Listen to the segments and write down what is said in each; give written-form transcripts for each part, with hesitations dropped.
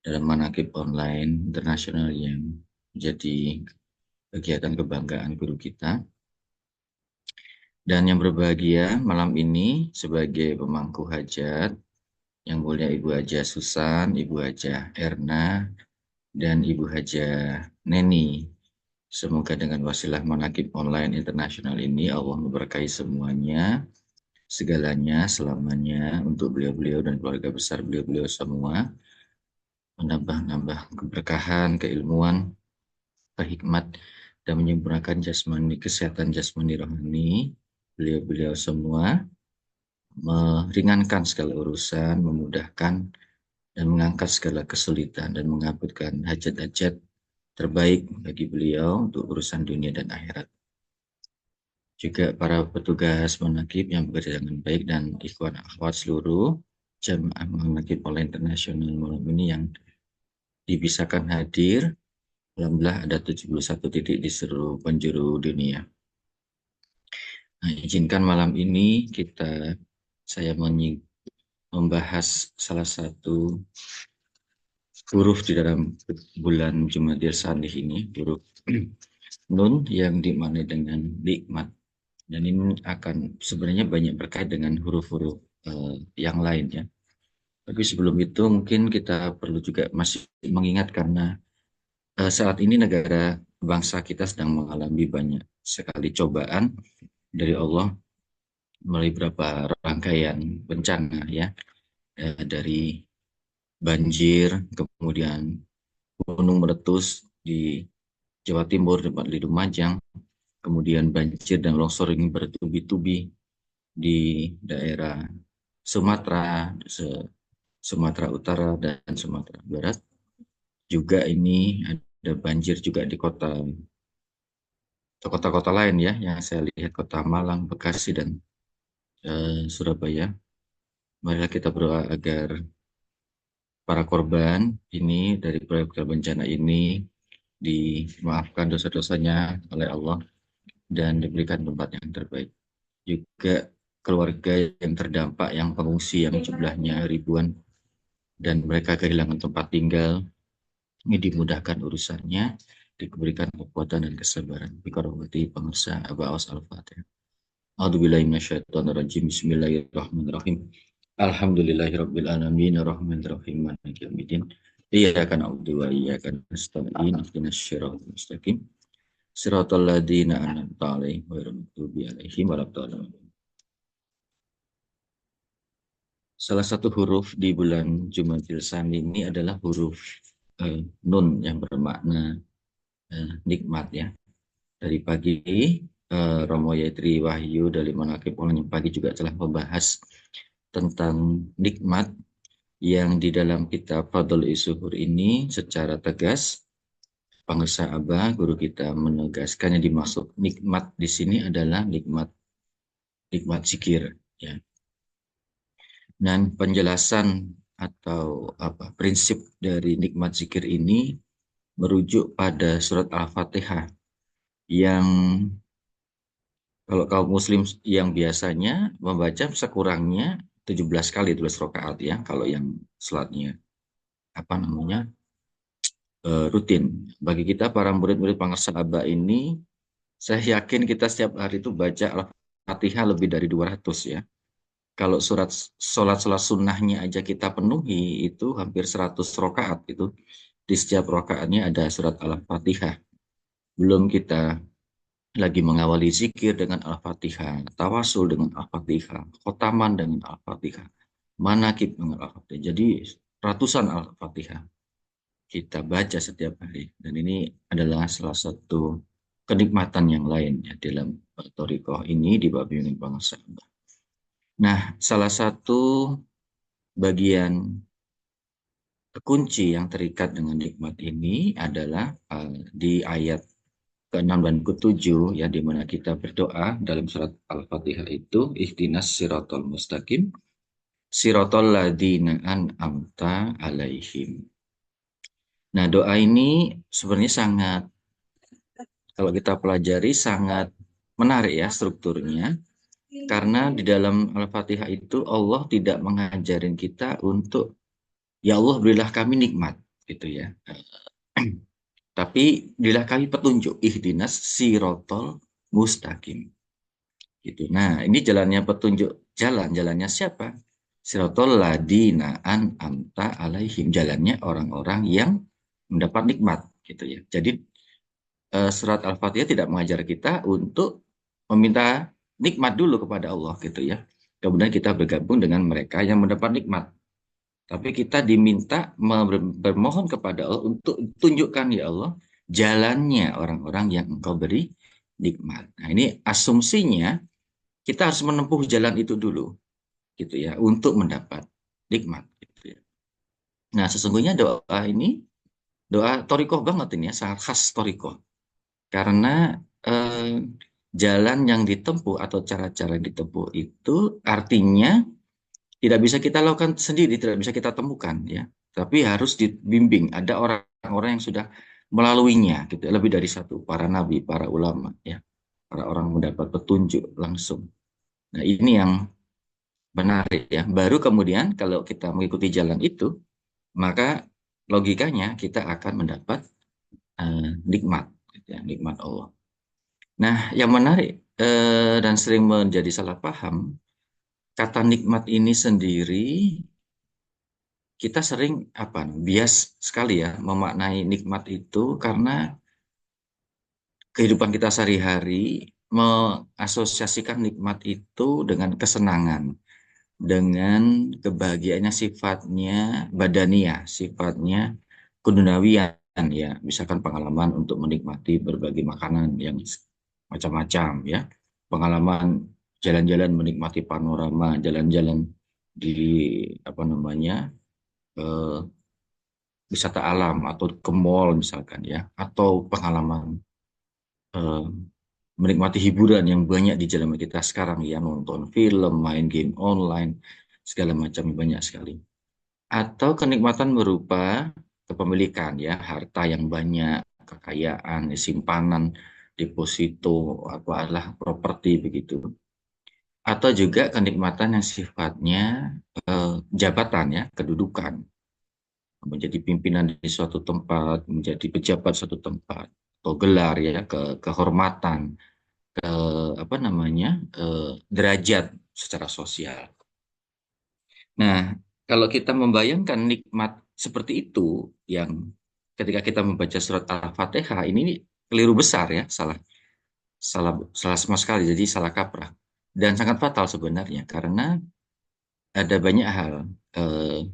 dalam manaqib online internasional yang menjadi kegiatan kebanggaan guru kita. Dan yang berbahagia malam ini sebagai pemangku hajat, yang mulia Ibu Haja Susan, Ibu Haja Erna, dan Ibu Haja Neni. Semoga dengan wasilah manaqib online internasional ini Allah memberkahi semuanya, segalanya, selamanya untuk beliau-beliau dan keluarga besar beliau-beliau semua, menambah-nambah keberkahan, keilmuan, kehikmat, dan menyempurnakan jasmani, kesehatan jasmani rohani beliau-beliau semua, meringankan segala urusan, memudahkan dan mengangkat segala kesulitan dan mengabulkan hajat-hajat terbaik bagi beliau untuk urusan dunia dan akhirat. Juga para petugas manaqib yang bekerja dengan baik dan ikhwan akhwat seluruh jamaah manaqib oleh internasional malam ini yang dibisakan hadir. Alhamdulillah ada 71 titik di seluruh penjuru dunia. Nah, izinkan malam ini saya membahas salah satu huruf di dalam bulan Jumadil Tsanih ini, huruf Nun yang dimaknai dengan nikmat. Dan ini akan sebenarnya banyak berkait dengan huruf-huruf yang lain ya. Tapi sebelum itu mungkin kita perlu juga masih mengingat karena saat ini negara bangsa kita sedang mengalami banyak sekali cobaan dari Allah melalui beberapa rangkaian bencana ya, dari banjir, kemudian gunung meletus di Jawa Timur, di Lumajang, kemudian banjir dan longsor ini bertubi-tubi di daerah Sumatera, Sumatera Utara dan Sumatera Barat. Juga ini ada banjir juga di kota-kota lain ya, yang saya lihat kota Malang, Bekasi, dan Surabaya. Marilah kita berdoa agar para korban ini dari proyek bencana ini dimaafkan dosa-dosanya oleh Allah dan diberikan tempat yang terbaik. Juga keluarga yang terdampak, yang pengungsi yang jumlahnya ribuan dan mereka kehilangan tempat tinggal, ini dimudahkan urusannya, diberikan kekuatan dan kesabaran. Bikarahmati pengersa Aba Awas Al-Fatihah. A'udzubillahi minasyaitonirrajim. Bismillahirrahmanirrahim. Alhamdulillahirabbil alamin arrahmanirrahim maliki yaumiddin. Iyyaka na'budu wa iyyaka nasta'in. Ihdinas siratal mustaqim. Siratal ladzina an'amta 'alaihim ghairil maghdubi 'alaihim waladdallin. Salah satu huruf di bulan Jumadil Tsani ini adalah huruf Nun yang bermakna nikmat ya. Dari pagi Romo Yatri Wahyu dari Manaqib Online pagi juga telah membahas tentang nikmat yang di dalam kitab Fadl Isuhur ini secara tegas Pangersa Abah guru kita menegaskan yang dimaksud nikmat di sini adalah nikmat zikir ya. Dan penjelasan atau prinsip dari nikmat zikir ini merujuk pada surat Al-Fatihah yang kalau kaum muslim yang biasanya membaca sekurangnya 17 kali 17 rakaat ya, kalau yang salatnya rutin. Bagi kita para murid-murid Pangersa Abah ini, saya yakin kita setiap hari itu baca Al-Fatihah lebih dari 200 ya. Kalau sholat sunnahnya aja kita penuhi itu hampir 100 rakaat itu. Di setiap rakaatnya ada surat Al-Fatihah. Belum kita lagi mengawali zikir dengan Al-Fatihah, tawasul dengan Al-Fatihah, khotaman dengan Al-Fatihah, manakib dengan Al-Fatihah. Jadi ratusan Al-Fatihah kita baca setiap hari. Dan ini adalah salah satu kenikmatan yang lain ya, dalam Thariqah ini di bab bimbingan Pangersa Abah. Nah, salah satu bagian kunci yang terikat dengan nikmat ini adalah di ayat ke-6 dan ke-7 ya, di mana kita berdoa dalam surat Al-Fatihah itu ihdinas siratal mustaqim siratal ladzina an'amta alaihim. Nah, doa ini sebenarnya sangat, kalau kita pelajari, sangat menarik ya strukturnya. Karena di dalam Al-Fatihah itu Allah tidak mengajarin kita untuk, ya Allah berilah kami nikmat. gitu ya. Tapi kami petunjuk ihdinas sirotol mustaqim gitu. Nah, ini jalannya petunjuk, jalannya siapa? Sirotol ladina an amta alaihim, jalannya orang-orang yang mendapat nikmat gitu ya. Jadi surat Al-Fatihah tidak mengajar kita untuk meminta nikmat dulu kepada Allah gitu ya. Kemudian kita bergabung dengan mereka yang mendapat nikmat. Tapi kita diminta bermohon kepada Allah untuk tunjukkan ya Allah jalannya orang-orang yang engkau beri nikmat. Nah, ini asumsinya kita harus menempuh jalan itu dulu gitu ya untuk mendapat nikmat gitu ya. Nah, sesungguhnya doa ini doa torikoh banget ini ya, sangat khas torikoh. Karena jalan yang ditempuh atau cara-cara yang ditempuh itu artinya tidak bisa kita lakukan sendiri, tidak bisa kita temukan ya. Tapi harus dibimbing. Ada orang-orang yang sudah melaluinya gitu, lebih dari satu, para nabi, para ulama ya. Para orang mendapat petunjuk langsung. Nah, ini yang menarik ya. Baru kemudian kalau kita mengikuti jalan itu, maka logikanya kita akan mendapat nikmat gitu ya, nikmat Allah. Nah, yang menarik dan sering menjadi salah paham, kata nikmat ini sendiri kita sering bias sekali ya memaknai nikmat itu karena kehidupan kita sehari-hari mengasosiasikan nikmat itu dengan kesenangan, dengan kebahagiaannya sifatnya badania, sifatnya keduniawian ya, misalkan pengalaman untuk menikmati berbagai makanan yang macam-macam ya, pengalaman jalan-jalan menikmati panorama, jalan-jalan di eh, wisata alam atau ke mall misalkan ya, atau pengalaman eh, menikmati hiburan yang banyak di zaman kita sekarang ya, nonton film, main game online, segala macam banyak sekali. Atau kenikmatan berupa kepemilikan ya, harta yang banyak, kekayaan, simpanan, deposito, apa adalah properti begitu. Atau juga kenikmatan yang sifatnya jabatan ya, kedudukan, menjadi pimpinan di suatu tempat, menjadi pejabat suatu tempat, atau gelar ya, kehormatan, ke derajat secara sosial. Nah, kalau kita membayangkan nikmat seperti itu, yang ketika kita membaca surat Al-Fatihah ini keliru besar ya, salah salah salah sama sekali, jadi salah kaprah dan sangat fatal sebenarnya karena ada banyak hal eh,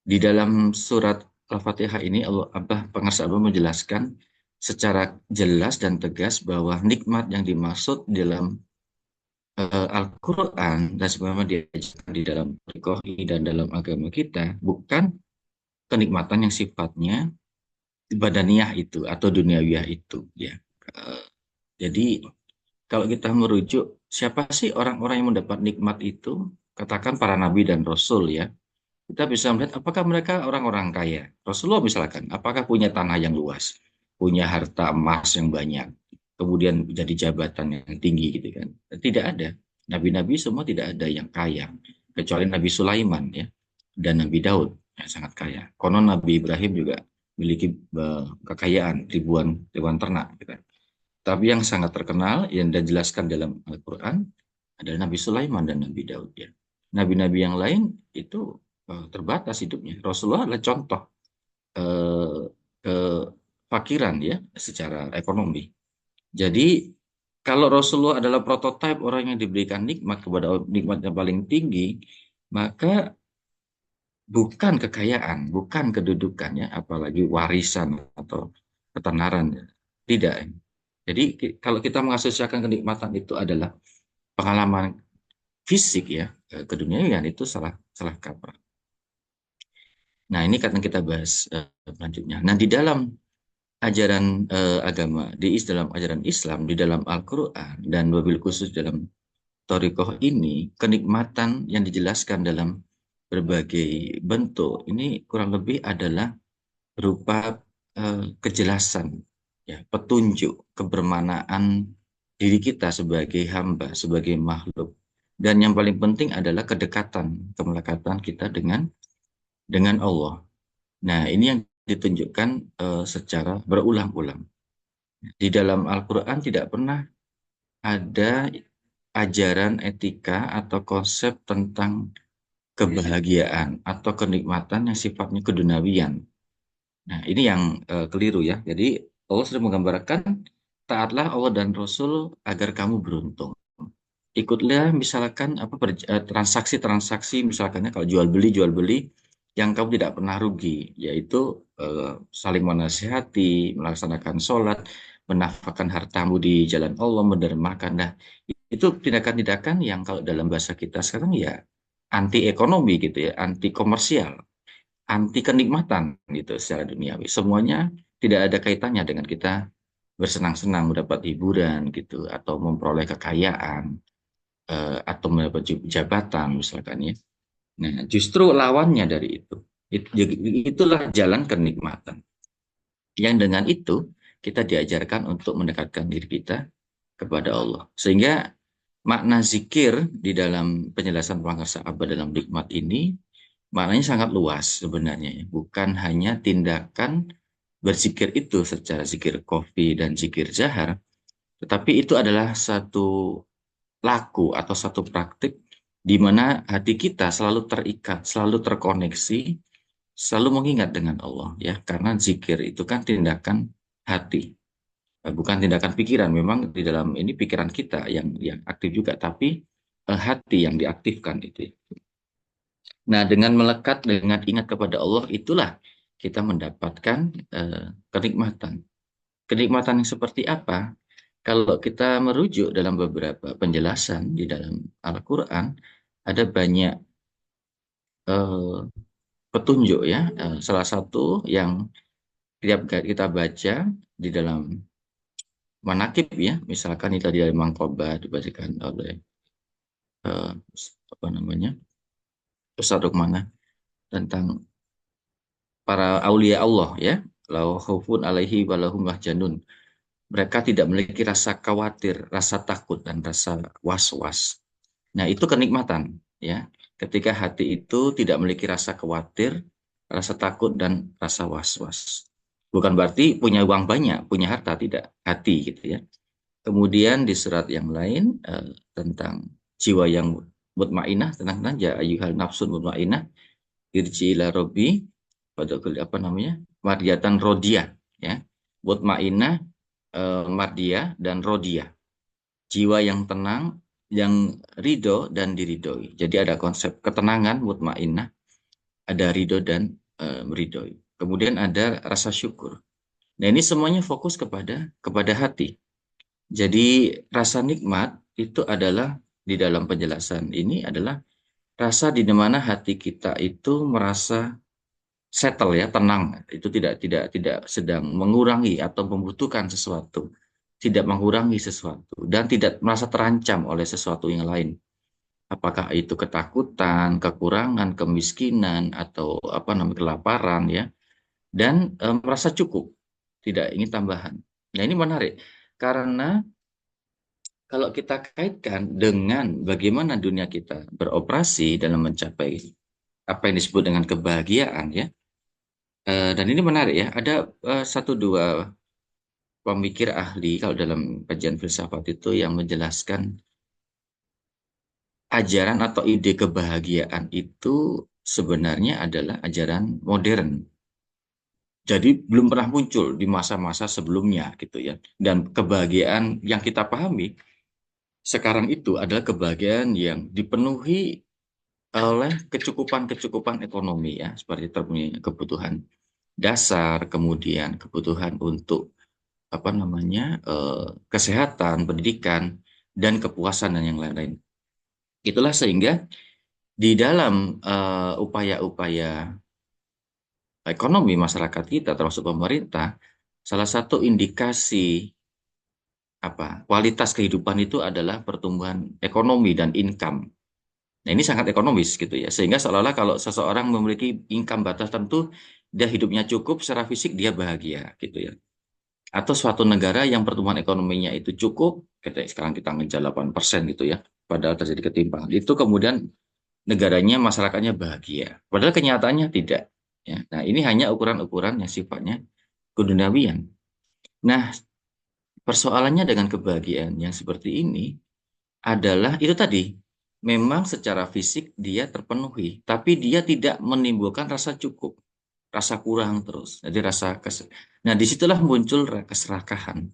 di dalam surat Al-Fatihah ini Allah pengarang Allah menjelaskan secara jelas dan tegas bahwa nikmat yang dimaksud dalam Al-Quran dan sebagaimana diajarkan di dalam Al-Quran dan dalam agama kita bukan kenikmatan yang sifatnya badaniah itu atau duniawiyah itu ya. Eh, jadi kalau kita merujuk siapa sih orang-orang yang mendapat nikmat itu, katakan para nabi dan rasul ya. Kita bisa melihat apakah mereka orang-orang kaya. Rasulullah misalkan, apakah punya tanah yang luas, punya harta emas yang banyak, kemudian jadi jabatan yang tinggi gitu kan. Tidak ada. Nabi-nabi semua tidak ada yang kaya, kecuali Nabi Sulaiman ya, dan Nabi Daud yang sangat kaya. Konon Nabi Ibrahim juga memiliki kekayaan ribuan ribuan ternak gitu. Tapi yang sangat terkenal yang dijelaskan dalam Al-Quran adalah Nabi Sulaiman dan Nabi Daud ya. Nabi-nabi yang lain itu terbatas hidupnya. Rasulullah adalah contoh eh, kefakiran ya secara ekonomi. Jadi kalau Rasulullah adalah prototipe orang yang diberikan nikmat kepada nikmat yang paling tinggi, maka bukan kekayaan, bukan kedudukannya, apalagi warisan atau ketenaran. Tidak. Jadi kalau kita mengasosiasikan kenikmatan itu adalah pengalaman fisik ya, keduniaan itu salah salah kaprah. Nah, ini akan kita bahas selanjutnya. Nah, di dalam ajaran agama, dalam ajaran Islam, di dalam Al-Quran, dan wabil khusus dalam Torikoh ini, kenikmatan yang dijelaskan dalam berbagai bentuk, ini kurang lebih adalah berupa kejelasan, ya, petunjuk, kebermanaan diri kita sebagai hamba, sebagai makhluk. Dan yang paling penting adalah kedekatan, kemelekatan kita dengan Allah. Nah, ini yang ditunjukkan secara berulang-ulang. Di dalam Al-Quran tidak pernah ada ajaran etika atau konsep tentang kebahagiaan atau kenikmatan yang sifatnya keduniawian. Nah, ini yang keliru ya. Jadi Allah sudah menggambarkan taatlah Allah dan Rasul agar kamu beruntung. Ikutlah misalkan apa transaksi-transaksi misalkan ya, kalau jual beli yang kamu tidak pernah rugi, yaitu saling menasihati, melaksanakan sholat, menafkahkan hartamu di jalan Allah, mendermakan. Nah, itu tindakan-tindakan yang kalau dalam bahasa kita sekarang ya anti ekonomi gitu ya, anti komersial, anti kenikmatan gitu secara duniawi. Semuanya tidak ada kaitannya dengan kita bersenang-senang mendapat hiburan gitu atau memperoleh kekayaan atau mendapat jabatan misalkan ya. Nah, justru lawannya dari itu. Itulah jalan kenikmatan. Yang dengan itu kita diajarkan untuk mendekatkan diri kita kepada Allah. Sehingga makna zikir di dalam penjelasan Bangsa Abad dalam nikmat ini maknanya sangat luas sebenarnya, ya. Bukan hanya tindakan berzikir itu secara zikir kofi dan zikir jahar, tetapi itu adalah satu laku atau satu praktik di mana hati kita selalu terikat, selalu terkoneksi, selalu mengingat dengan Allah ya. Karena zikir itu kan tindakan hati, bukan tindakan pikiran. Memang di dalam ini pikiran kita yang aktif juga, tapi hati yang diaktifkan itu. Nah, dengan melekat, dengan ingat kepada Allah, itulah kita mendapatkan kenikmatan. Kenikmatan yang seperti apa? Kalau kita merujuk dalam beberapa penjelasan di dalam Al-Quran, ada banyak eh, petunjuk ya. Salah satu yang tiap kita baca di dalam manakib ya, misalkan itu tadi dari Mangkoba dibacakan oleh eh, apa namanya Ustaz Rukmana tentang para aulia Allah ya, lau khaufun alaihi walahum yahzanun. Mereka tidak memiliki rasa khawatir, rasa takut dan rasa was-was. Nah, itu kenikmatan ya. Ketika hati itu tidak memiliki rasa khawatir, rasa takut dan rasa was-was. Bukan berarti punya uang banyak, punya harta tidak, hati gitu ya. Kemudian di surat yang lain tentang jiwa yang mutmainah, tenang-tenang ya ayyuhal nafsun mutmainah irji ila robbi pada apa namanya mardiatan rodia ya mutmainah mardia dan rodia jiwa yang tenang yang ridho dan diridhoi. Jadi ada konsep ketenangan mutmainah, ada ridho dan meridhoi. Kemudian ada rasa syukur. Nah, ini semuanya fokus kepada hati. Jadi rasa nikmat itu adalah di dalam penjelasan ini adalah rasa di mana hati kita itu merasa settle ya, tenang. Itu tidak sedang mengurangi atau membutuhkan sesuatu, tidak mengurangi sesuatu dan tidak merasa terancam oleh sesuatu yang lain. Apakah itu ketakutan, kekurangan, kemiskinan atau apa namanya kelaparan ya, dan merasa cukup, tidak ingin tambahan. Nah, ini menarik karena kalau kita kaitkan dengan bagaimana dunia kita beroperasi dalam mencapai apa yang disebut dengan kebahagiaan ya. Dan ini menarik ya, ada satu dua pemikir ahli kalau dalam kajian filsafat itu yang menjelaskan ajaran atau ide kebahagiaan itu sebenarnya adalah ajaran modern. Jadi belum pernah muncul di masa-masa sebelumnya gitu ya. Dan kebahagiaan yang kita pahami sekarang itu adalah kebahagiaan yang dipenuhi oleh kecukupan-kecukupan ekonomi ya, seperti terpenuhi kebutuhan dasar, kemudian kebutuhan untuk apa namanya kesehatan, pendidikan, dan kepuasan dan yang lain-lain. Itulah sehingga di dalam upaya-upaya ekonomi masyarakat kita, termasuk pemerintah, salah satu indikasi apa kualitas kehidupan itu adalah pertumbuhan ekonomi dan income. Nah, ini sangat ekonomis gitu ya. Sehingga seolah-olah kalau seseorang memiliki income batas tertentu, dia hidupnya cukup secara fisik, dia bahagia gitu ya. Atau suatu negara yang pertumbuhan ekonominya itu cukup, kayak sekarang kita ngejar 8% gitu ya, padahal terjadi ketimpangan. Itu kemudian negaranya, masyarakatnya bahagia. Padahal kenyataannya tidak. Ya. Nah, ini hanya ukuran-ukuran yang sifatnya keduniawian. Nah, persoalannya dengan kebahagiaan yang seperti ini adalah itu tadi, memang secara fisik dia terpenuhi, tapi dia tidak menimbulkan rasa cukup, rasa kurang terus. Jadi Nah, disitulah muncul keserakahan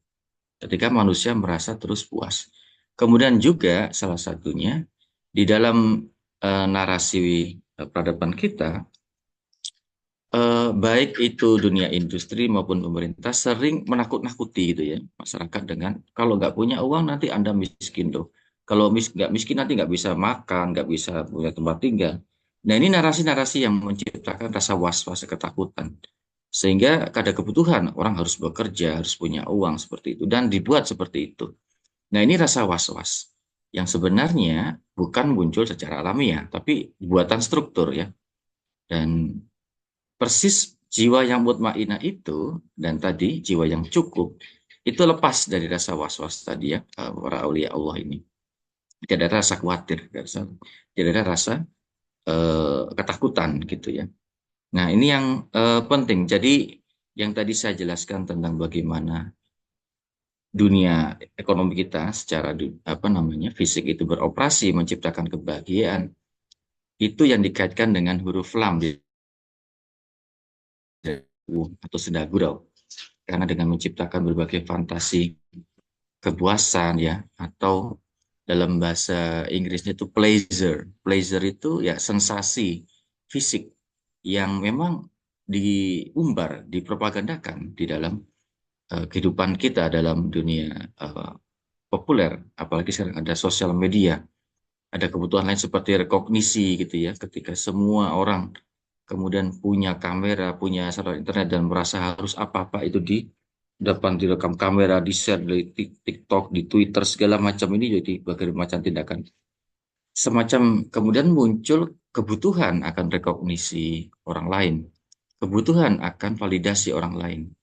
ketika manusia merasa terus puas. Kemudian juga salah satunya di dalam narasi peradaban kita, baik itu dunia industri maupun pemerintah sering menakut-nakuti gitu ya masyarakat dengan kalau nggak punya uang nanti Anda miskin loh. Kalau nggak miskin nanti nggak bisa makan, nggak bisa punya tempat tinggal. Nah ini narasi-narasi yang menciptakan rasa was-was, ketakutan. Sehingga ada kebutuhan orang harus bekerja, harus punya uang seperti itu dan dibuat seperti itu. Nah ini rasa was-was yang sebenarnya bukan muncul secara alamiah, tapi buatan struktur ya. Dan persis jiwa yang mutmainah itu dan tadi jiwa yang cukup itu lepas dari rasa was-was tadi ya, para aulia Allah ini. Tidak ada rasa khawatir, tidak ada rasa ketakutan gitu ya. Nah, ini yang penting. Jadi yang tadi saya jelaskan tentang bagaimana dunia ekonomi kita secara apa namanya fisik itu beroperasi menciptakan kebahagiaan, itu yang dikaitkan dengan huruf lam di atau senda gurau. Karena dengan menciptakan berbagai fantasi kepuasan ya, atau dalam bahasa Inggrisnya itu pleasure. Pleasure itu ya sensasi fisik yang memang diumbar, dipropagandakan di dalam kehidupan kita dalam dunia populer, apalagi sekarang ada sosial media, ada kebutuhan lain seperti rekognisi gitu ya, ketika semua orang kemudian punya kamera, punya saluran internet dan merasa harus apa-apa itu di depan direkam kamera, di-share di TikTok, di Twitter segala macam ini jadi berbagai macam tindakan. Semacam kemudian muncul kebutuhan akan rekognisi orang lain, kebutuhan akan validasi orang lain.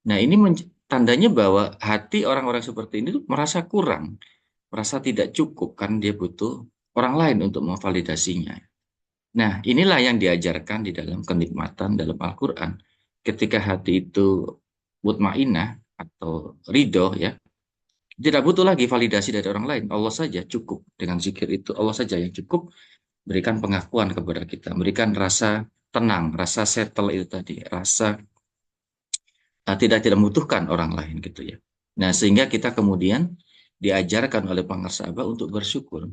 Nah, ini tandanya bahwa hati orang-orang seperti ini tuh merasa kurang, merasa tidak cukup kan dia butuh orang lain untuk memvalidasinya. Nah, inilah yang diajarkan di dalam kenikmatan dalam Al-Quran. Ketika hati itu mutmainah atau ridho ya, tidak butuh lagi validasi dari orang lain. Allah saja cukup dengan zikir itu. Allah saja yang cukup berikan pengakuan kepada kita, berikan rasa tenang, rasa settle itu tadi, rasa tidak membutuhkan orang lain gitu ya. Nah, sehingga kita kemudian diajarkan oleh para sahabat untuk bersyukur.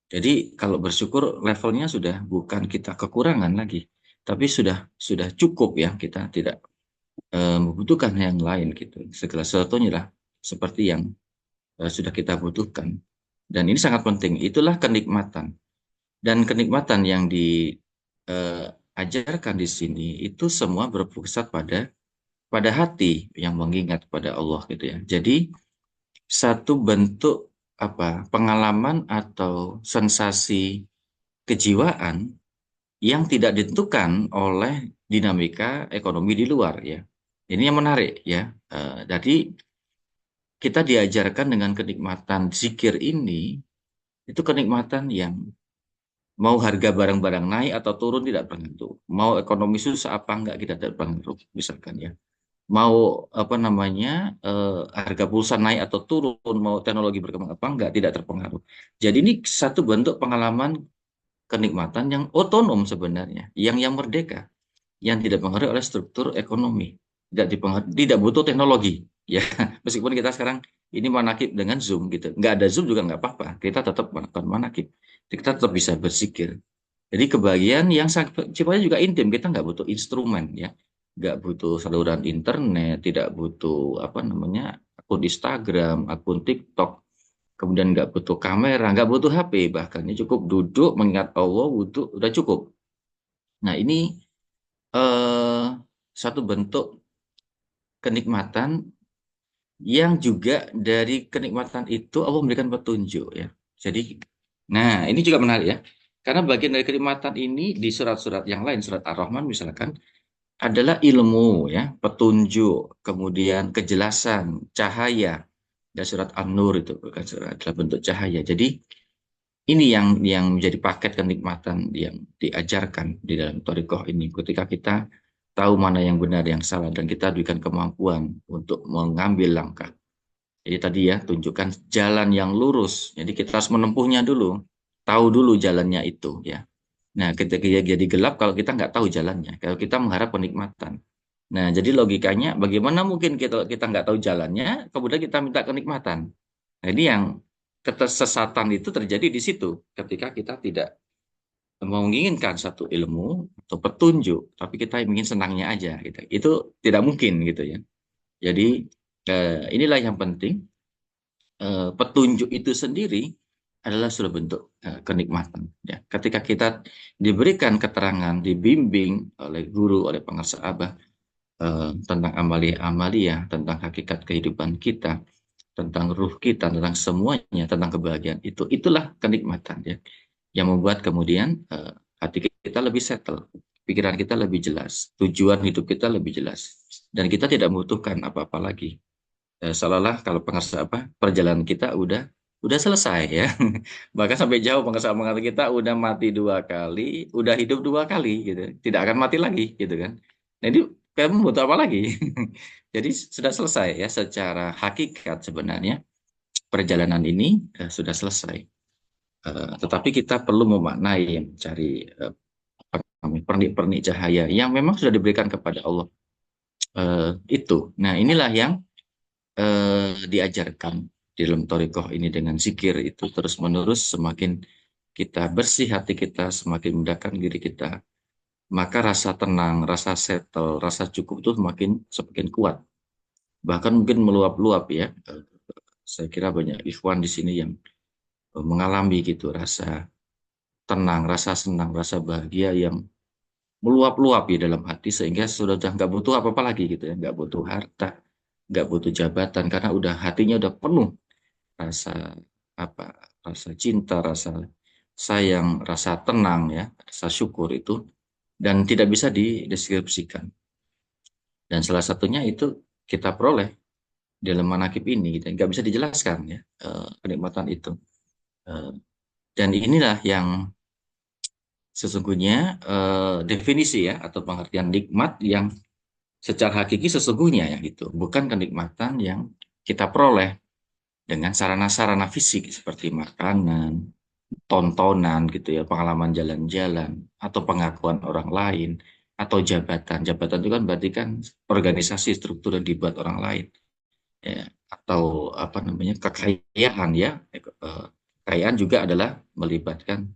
Jadi kalau bersyukur levelnya sudah bukan kita kekurangan lagi, tapi sudah cukup ya, kita tidak membutuhkan yang lain gitu. Segala sesuatunya lah seperti yang sudah kita butuhkan. Dan ini sangat penting. Itulah kenikmatan. Dan kenikmatan yang diajarkan di sini itu semua berpusat pada hati yang mengingat pada Allah gitu ya. Jadi satu bentuk apa pengalaman atau sensasi kejiwaan yang tidak ditentukan oleh dinamika ekonomi di luar ya. Ini yang menarik ya. Jadi kita diajarkan dengan kenikmatan zikir ini itu kenikmatan yang mau harga barang-barang naik atau turun tidak berpengaruh. Mau ekonomi susah apa enggak kita tidak berpengaruh misalkan ya. Mau apa namanya harga pulsa naik atau turun, mau teknologi berkembang apa enggak tidak terpengaruh. Jadi ini satu bentuk pengalaman kenikmatan yang otonom sebenarnya, yang merdeka, yang tidak dipengaruhi oleh struktur ekonomi, tidak butuh teknologi. Ya, meskipun kita sekarang ini manakib dengan Zoom gitu, nggak ada Zoom juga nggak apa-apa, kita tetap melakukan manakib, kita tetap bisa bersikir. Jadi kebahagiaan yang sifatnya juga intim, kita nggak butuh instrumen ya, nggak butuh saluran internet, tidak butuh apa namanya akun Instagram, akun TikTok, kemudian nggak butuh kamera, nggak butuh HP, bahkan ini cukup duduk mengingat Allah, wudhu, udah cukup. Nah ini eh, satu bentuk kenikmatan yang juga dari kenikmatan itu Allah memberikan petunjuk ya. Jadi, nah ini juga menarik ya, karena bagian dari kenikmatan ini di surat-surat yang lain, surat Ar-Rahman misalkan, adalah ilmu ya, petunjuk, kemudian kejelasan, cahaya. Dan surat An-Nur itu kan adalah bentuk cahaya. Jadi ini yang menjadi paket kenikmatan yang diajarkan di dalam thariqah ini. Ketika kita tahu mana yang benar, yang salah, dan kita diberikan kemampuan untuk mengambil langkah. Jadi tadi ya, tunjukkan jalan yang lurus. Jadi kita harus menempuhnya dulu, tahu dulu jalannya itu ya. Nah, ketika jadi gelap kalau kita nggak tahu jalannya, kalau kita mengharap kenikmatan. Nah, jadi logikanya bagaimana mungkin kita kita nggak tahu jalannya, kemudian kita minta kenikmatan. Nah, ini yang ketersesatan itu terjadi di situ ketika kita tidak menginginkan satu ilmu atau petunjuk, tapi kita ingin senangnya aja gitu. Itu tidak mungkin gitu ya. Jadi inilah yang penting, petunjuk itu sendiri adalah sudah bentuk kenikmatan. Ya. Ketika kita diberikan keterangan, dibimbing oleh guru, oleh pengarsa Abah tentang amalia-amalia, tentang hakikat kehidupan kita, tentang ruh kita, tentang semuanya, tentang kebahagiaan itu, itulah kenikmatan ya, yang membuat kemudian hati kita lebih settle, pikiran kita lebih jelas, tujuan hidup kita lebih jelas, dan kita tidak membutuhkan apa-apa lagi. Seolah-olah kalau pengersa apa perjalanan kita udah selesai ya. Bahkan sampai jauh pengersa mengatakan kita udah mati 2 kali, udah hidup 2 kali gitu, tidak akan mati lagi gitu kan. Nah ini kamu butuh apa lagi? Jadi sudah selesai ya, secara hakikat sebenarnya perjalanan ini sudah selesai. Tetapi kita perlu memaknai, mencari pernik-pernik cahaya yang memang sudah diberikan kepada Allah itu. Nah inilah yang diajarkan di dalam Torikoh ini dengan zikir itu terus-menerus. Semakin kita bersih hati kita, semakin mendekatkan diri kita, maka rasa tenang, rasa settle, rasa cukup itu semakin kuat. Bahkan mungkin meluap-luap ya. Saya kira banyak ikhwan di sini yang mengalami gitu rasa tenang, rasa senang, rasa bahagia yang meluap-luap di dalam hati, sehingga sudah nggak butuh apa-apa lagi gitu ya, nggak butuh harta, nggak butuh jabatan, karena udah hatinya udah penuh rasa apa, rasa cinta, rasa sayang, rasa tenang ya, rasa syukur itu, dan tidak bisa dideskripsikan. Dan salah satunya itu kita peroleh dalam manakib ini gitu, nggak bisa dijelaskan ya, kenikmatan itu. Eh, dan inilah yang sesungguhnya definisi ya atau pengertian nikmat yang secara hakiki sesungguhnya ya, itu bukan kenikmatan yang kita peroleh dengan sarana-sarana fisik seperti makanan, tontonan gitu ya, pengalaman jalan-jalan, atau pengakuan orang lain, atau jabatan. Jabatan itu kan berarti kan organisasi struktur yang dibuat orang lain, ya. Atau apa namanya, kekayaan ya. Kekayaan juga adalah melibatkan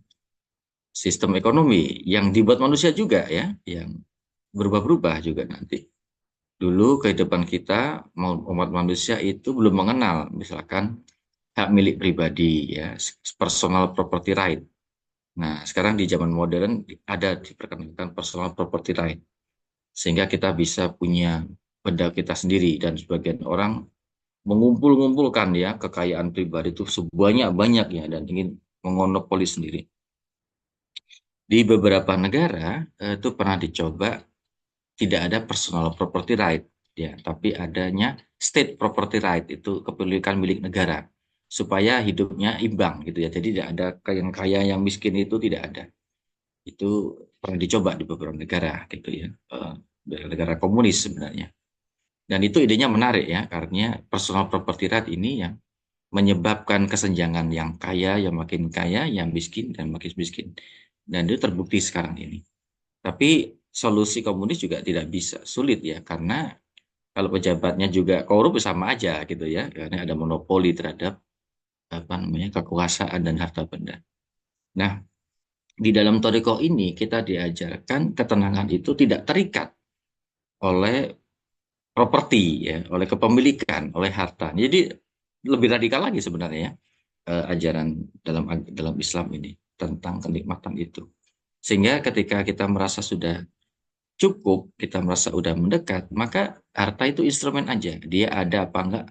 sistem ekonomi yang dibuat manusia juga ya, yang berubah-berubah juga nanti. Dulu kehidupan kita, umat manusia itu belum mengenal misalkan hak milik pribadi ya, personal property right. Nah, sekarang di zaman modern ada diperkenalkan personal property right, sehingga kita bisa punya benda kita sendiri, dan sebagian orang mengumpul-ngumpulkan ya kekayaan pribadi itu sebanyak-banyaknya dan ingin mengonopoli sendiri. Di beberapa negara itu pernah dicoba tidak ada personal property right ya, tapi adanya state property right, itu kepemilikan milik negara, supaya hidupnya imbang gitu ya. Jadi tidak ada yang kaya yang miskin, itu tidak ada. Itu pernah dicoba di beberapa negara gitu ya, negara komunis sebenarnya. Dan itu idenya menarik ya, karena personal property right ini yang menyebabkan kesenjangan, yang kaya yang makin kaya, yang miskin dan makin miskin. Dan itu terbukti sekarang ini. Tapi solusi komunis juga tidak bisa, sulit ya, karena kalau pejabatnya juga korup sama aja gitu ya, karena ada monopoli terhadap apa namanya, kekuasaan dan harta benda. Nah, di dalam Toriko ini kita diajarkan ketenangan itu tidak terikat oleh properti ya, oleh kepemilikan, oleh harta. Jadi lebih radikal lagi sebenarnya ya, ajaran dalam Islam ini tentang kenikmatan itu. Sehingga ketika kita merasa sudah cukup, kita merasa udah mendekat, maka harta itu instrumen aja. Dia ada apa enggak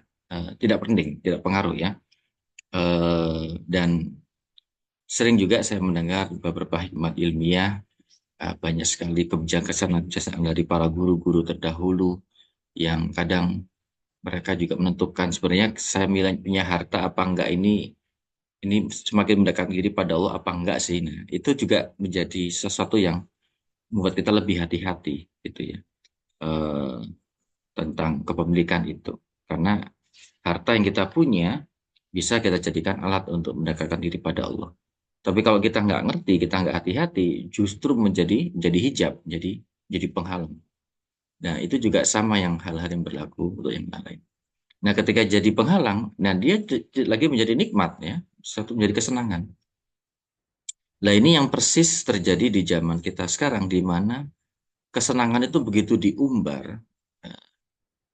tidak penting, tidak pengaruh ya. Dan sering juga saya mendengar beberapa hikmat ilmiah, banyak sekali kebijaksanaan dari para guru-guru terdahulu yang kadang mereka juga menentukan sebenarnya saya punya harta apa enggak, ini semakin mendekatkan diri pada Allah apa enggak sih. Nah, itu juga menjadi sesuatu yang membuat kita lebih hati-hati gitu ya. eh, tentang kepemilikan itu. Karena harta yang kita punya bisa kita jadikan alat untuk mendekatkan diri pada Allah. Tapi kalau kita nggak ngerti, kita nggak hati-hati, justru jadi hijab, jadi penghalang. Nah, itu juga sama yang hal-hal yang berlaku untuk yang lain. Nah, ketika jadi penghalang, nah dia lagi menjadi nikmat ya, satu menjadi kesenangan. Nah, ini yang persis terjadi di zaman kita sekarang, di mana kesenangan itu begitu diumbar, eh,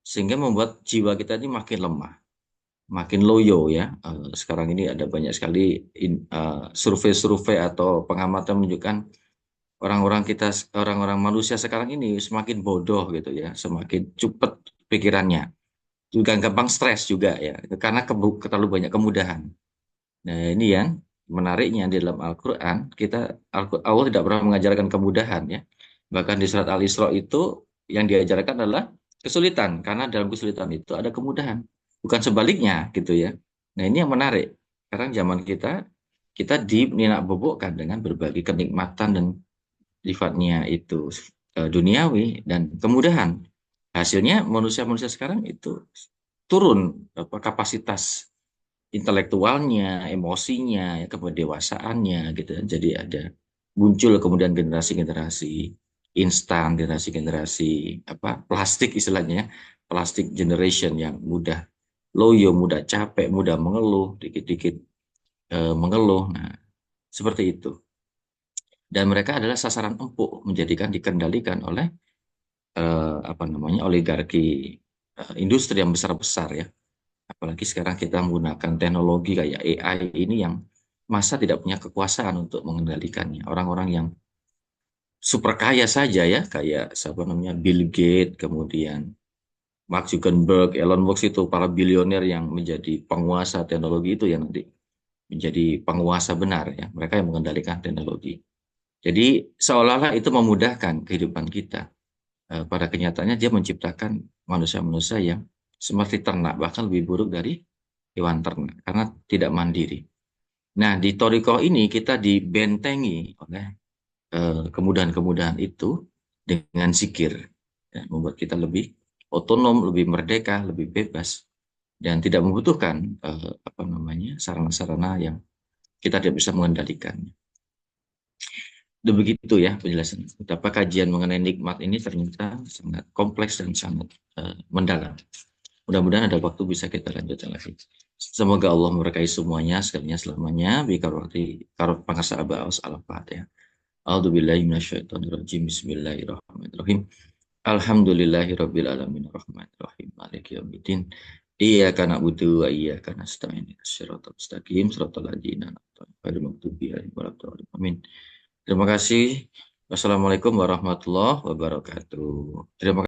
sehingga membuat jiwa kita ini makin lemah, makin loyo ya. Sekarang ini ada banyak sekali survei-survei atau pengamatan menunjukkan orang-orang manusia sekarang ini semakin bodoh gitu ya, semakin cepat pikirannya, juga gampang stres juga ya, karena terlalu banyak kemudahan. Nah, ini yang menariknya di dalam Al-Quran, Allah tidak pernah mengajarkan kemudahan ya. Bahkan di surat Al-Isra itu yang diajarkan adalah kesulitan, karena dalam kesulitan itu ada kemudahan. Bukan sebaliknya gitu ya. Nah, ini yang menarik. Sekarang zaman kita dininakbobokkan dengan berbagai kenikmatan dan sifatnya itu duniawi dan kemudahan. Hasilnya manusia-manusia sekarang itu turun kapasitas intelektualnya, emosinya, ya, kedewasaannya gitu. Jadi ada muncul kemudian generasi-generasi instan, generasi-generasi apa plastik istilahnya, plastik generation yang mudah loyo, mudah capek, mudah mengeluh, dikit-dikit mengeluh. Nah, seperti itu. Dan mereka adalah sasaran empuk, menjadikan dikendalikan oleh apa namanya oligarki industri yang besar-besar ya. Apalagi sekarang kita menggunakan teknologi kayak AI ini yang masa tidak punya kekuasaan untuk mengendalikannya. Orang-orang yang super kaya saja ya, kayak siapa namanya Bill Gates, kemudian Mark Zuckerberg, Elon Musk itu para bilioner yang menjadi penguasa teknologi itu yang nanti menjadi penguasa benar ya. Mereka yang mengendalikan teknologi. Jadi seolah-olah itu memudahkan kehidupan kita. Pada kenyataannya dia menciptakan manusia-manusia yang seperti ternak, bahkan lebih buruk dari hewan ternak, karena tidak mandiri. Nah, di Toriko ini kita dibentengi oleh kemudahan-kemudahan itu dengan zikir, ya, membuat kita lebih otonom, lebih merdeka, lebih bebas, dan tidak membutuhkan apa namanya sarana-sarana yang kita tidak bisa mengendalikannya. Udah begitu ya penjelasan. Betapa kajian mengenai nikmat ini ternyata sangat kompleks dan sangat mendalam. Mudah-mudahan ada waktu bisa kita lanjutkan lagi. Semoga Allah memberkahi semuanya, sekalinya selamanya. Bikarwati karot pangasa abaus al-fatihah. A'udzubillahi minasyaitonirrajim. Bismillahirrahmanirrahim. Alhamdulillahirabbil alamin arrahmanirrahim. Maliki yaumiddin. Iyyaka na'budu wa iyyaka nasta'in. Shiratal mustaqim, shiratal ladzina an'amta 'alaihim ghairil maghdubi 'alaihim waladdallin. Amin. Terima kasih. Wassalamualaikum warahmatullahi wabarakatuh. Terima kasih.